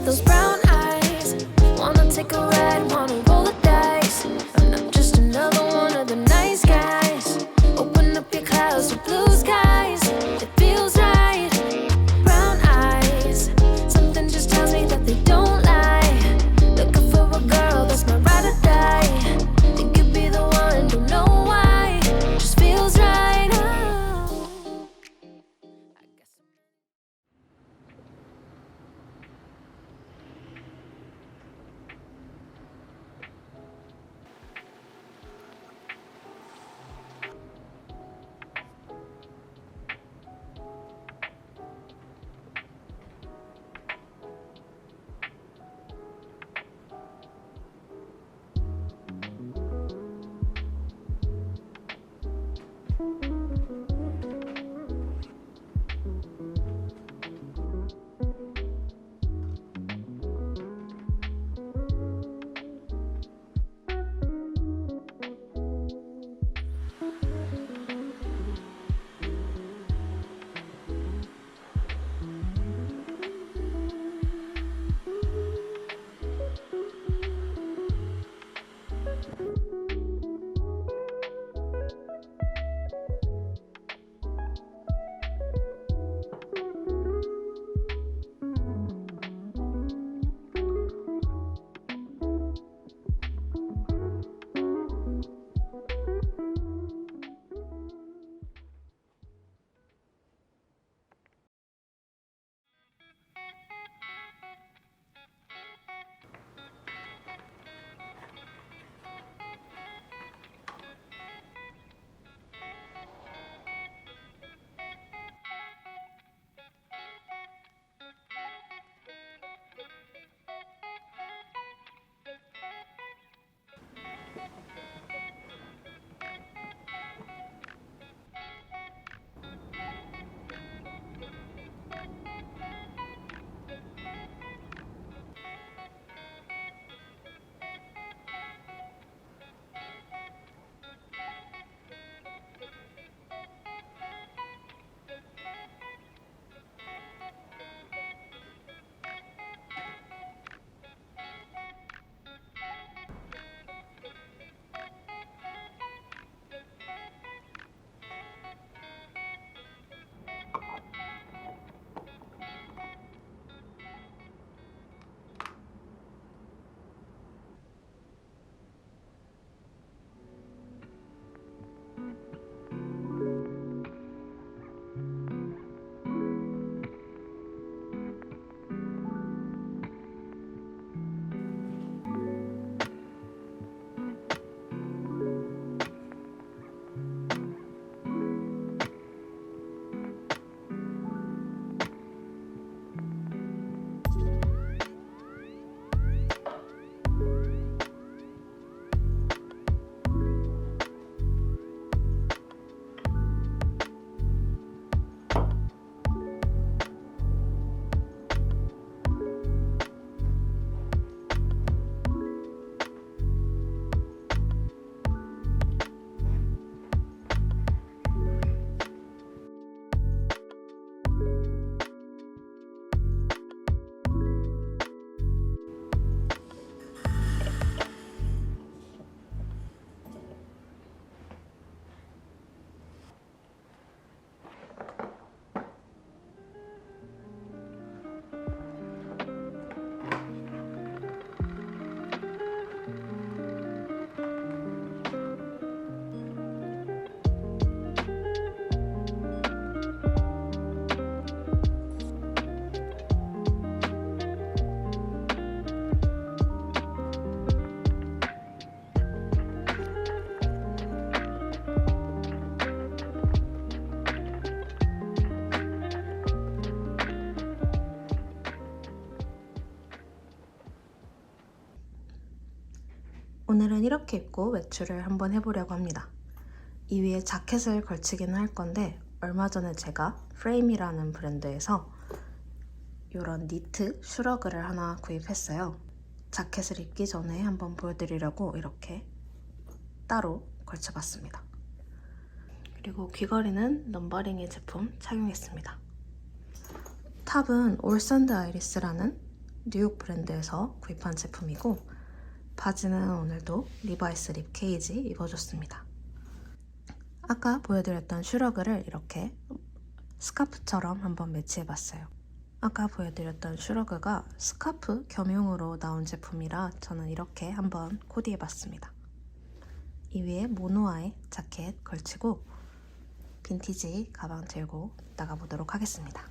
got those brown eyes. Wanna take a ride, wanna roll the dice. I'm not just another one of the nice guys. Open up your clouds with blue skies. It feels right. Brown eyes. Something just tells me that they don't lie. Looking for a girl that's my ride or die. Think you'd be the one, don't know why. Just feels right. Oh. I guess 오늘은 이렇게 입고 외출을 한번 해보려고 합니다. 이 위에 자켓을 걸치기는 할 건데 얼마 전에 제가 프레임이라는 브랜드에서 이런 니트 슈러그를 하나 구입했어요. 자켓을 입기 전에 한번 보여드리려고 이렇게 따로 걸쳐봤습니다. 그리고 귀걸이는 넘버링의 제품 착용했습니다. 탑은 올선드 아이리스라는 뉴욕 브랜드에서 구입한 제품이고 바지는 오늘도 리바이스 립 케이지 입어줬습니다. 아까 보여드렸던 슈러그를 이렇게 스카프처럼 한번 매치해봤어요. 아까 보여드렸던 슈러그가 스카프 겸용으로 나온 제품이라 저는 이렇게 한번 코디해봤습니다. 이 위에 모노아의 자켓 걸치고 빈티지 가방 들고 나가보도록 하겠습니다.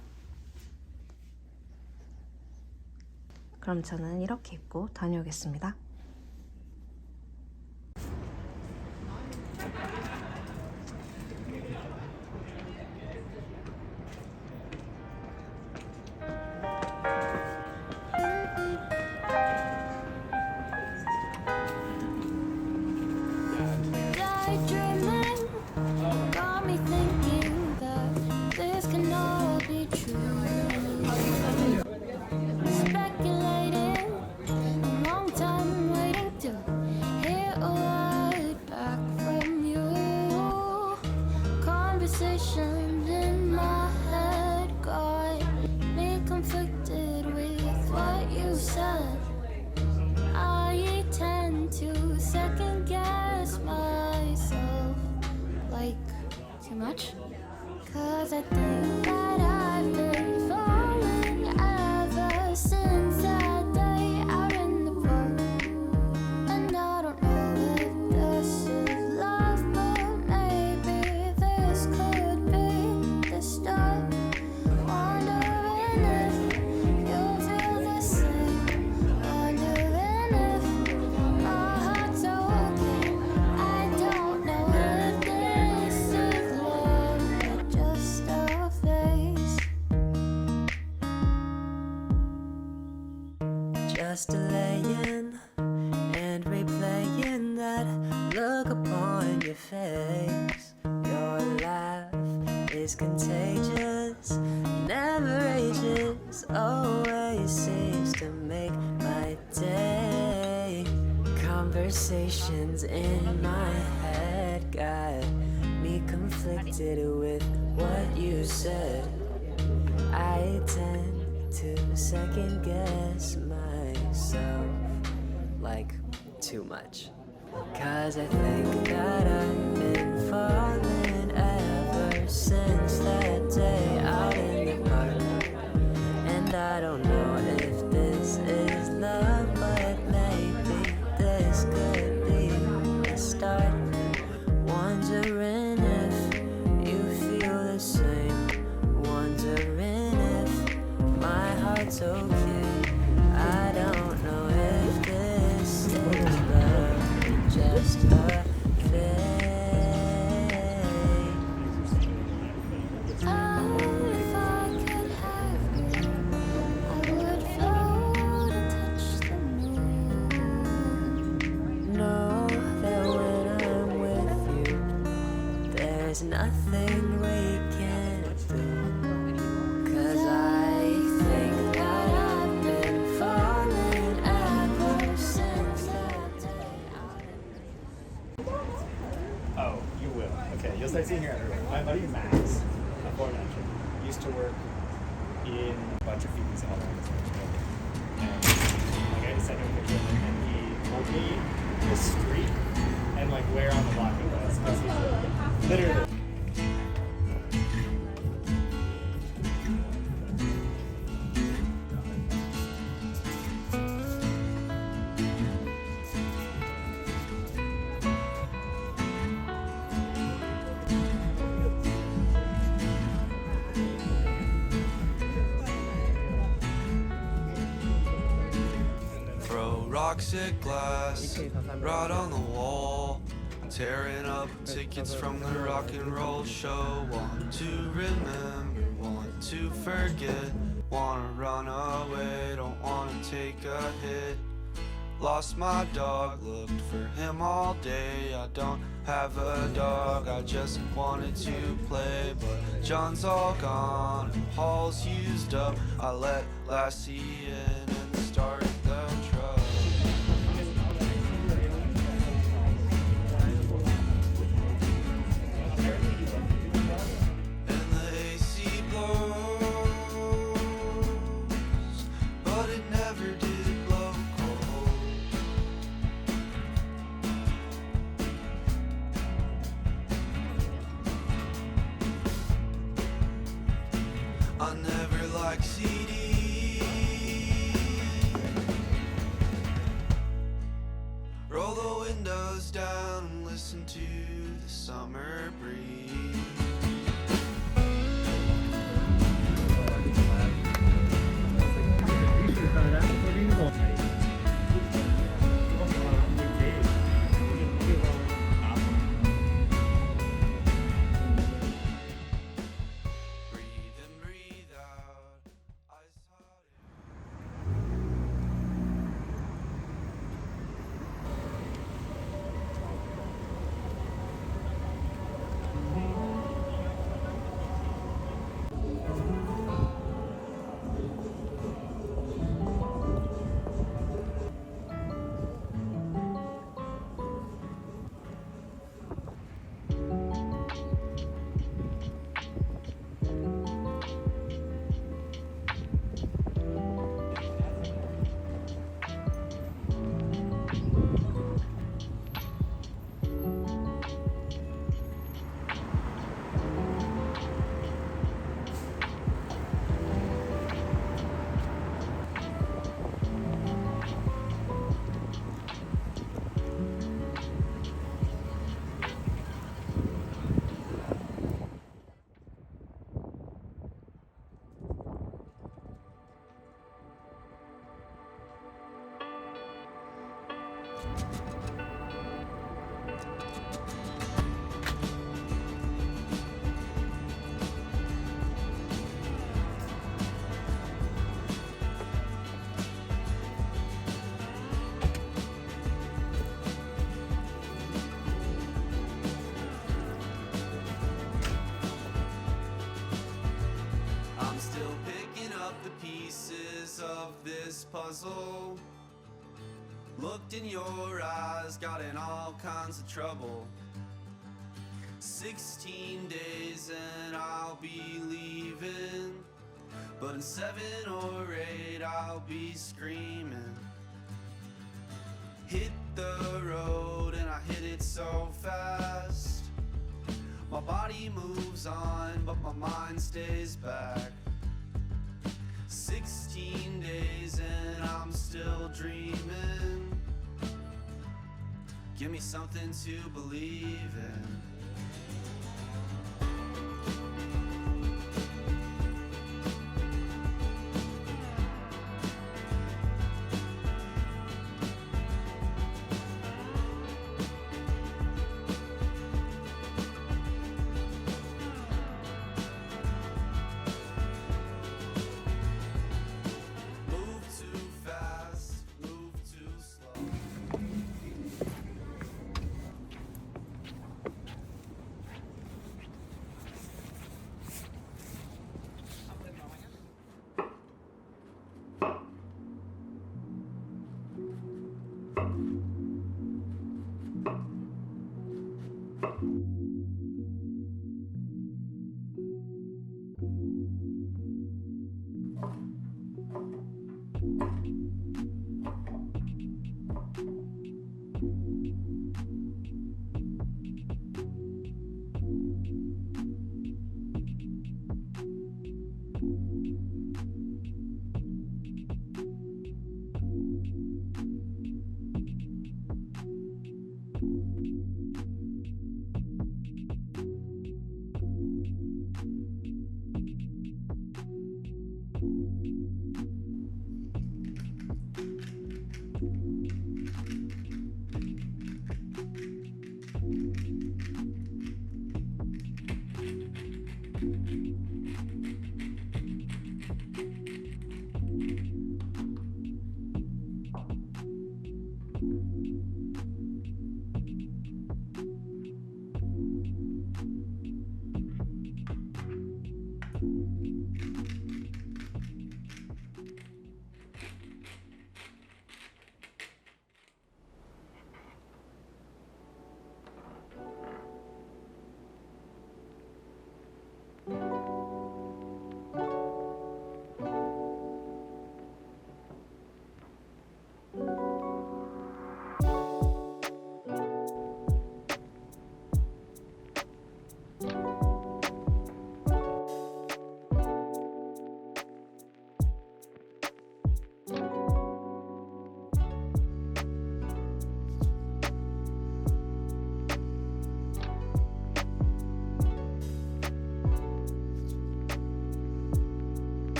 그럼 저는 이렇게 입고 다녀오겠습니다. Daydreaming got me thinking that this can all be true. Speculating, a long time waiting to hear a word back from you. Conversations in my head got me conflicted with what you said. I tend to second guess myself, like too much. 'Cause I think that I've been falling ever since that day out in the park. And I don't know if this is love, but maybe this could be the start. Wondering if you feel the same. Wondering if my heart's okay. I don't know if this is love or just a phase. Just delaying and replaying that look upon your face. Your laugh is contagious, never ages, always seems to make my day. Conversations in my head got me conflicted with what you said. I tend to second guess myself, like too much. 'Cause I think that I've been falling ever since that day out in the park. And I don't know if this is love, but maybe this could be a start. Wondering if you feel the same. Wondering if my heart's okay. I don't know if this is love, just a phase. Oh, if I could have you, I would float and touch the moon. Know that when I'm with you, there's nothing we can't do. 'Cause I think that I've been falling ever since that day. Oh, you will. Okay, you'll start seeing her everywhere. My buddy Max, aforementioned, used to work in a bunch of fees all around this country. And like I just sent him a picture of him, and he told me the street and like where on the block it was, because he's literally. Throw rocks at glass, right on the wall. Tearing up tickets from the rock and roll show. Want to remember, want to forget. Wanna run away, don't wanna take a hit. Lost my dog, looked for him all day. I don't have a dog, I just wanted to play. But John's all gone and Paul's used up. I let Lassie in and started the truck. And the AC blows, but it never Roll the windows down and listen to the summer breeze. Breathe in, breathe out. Ice hot air. I'm still picking up the pieces of this puzzle. Looked in your eyes, got in all kinds of trouble. 16 days and I'll be leaving, but in 7 or 8 I'll be screaming. Hit the road and I hit it so fast. My body moves on, but my mind stays back. 16 days and I'm still dreaming. Give me something to believe in. Move too fast, move too slow.